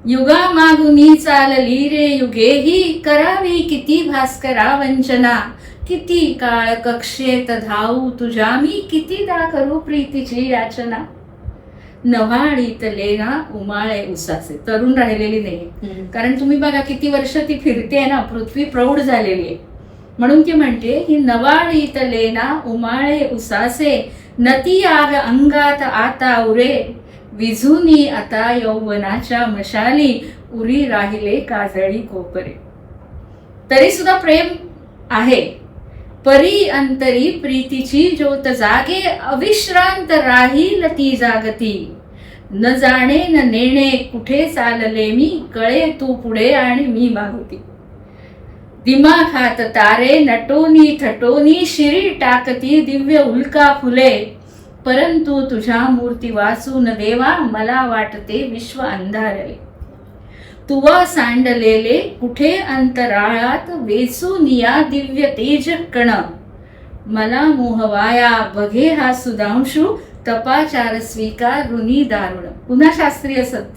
युगा मागुनी चालली रे युगेही, करावी किती भास्करा वंचना. किती काळ कक्षेत धावू तुझ्या मी, कितीदा करू प्रीतीची याचना. नव्हाळीतले ना उमाळे उसाचे. तरुण राहिलेली नाही, कारण तुम्ही बघा किती वर्ष ती फिरते ना, पृथ्वी प्रौढ झालेली आहे. म्हणून ती म्हणते की नवाळीतले ना उमाळे उसासे, नती आग अंगात आता उरे. विझुनी आता यौवनाच्या मशाली, उरी राहिले काजळी कोपरे. तरी सुद्धा प्रेम आहे. परी अंतरी प्रीतीची ज्योत जागे, अविश्रांत राहील ती जागती. न जाणे न नेणे कुठे चालले मी, कळे तू पुढे आणि मी मागुती. दिमाखात तारे नटोनी थटोनी, शिरी टाकती दिव्य उल्का फुले. परंतु तुझ्या मूर्ती वाचून देवा, मला वाटते विश्व अंधारले. तुवा सांडलेले कुठे अंतराळात, वेचून या दिव्य तेज कण. मला मोहवाया बघे हा सुधांशू, तपाचार स्वीकार ऋणी दारुण. पुन्हा शास्त्रीय सत्य.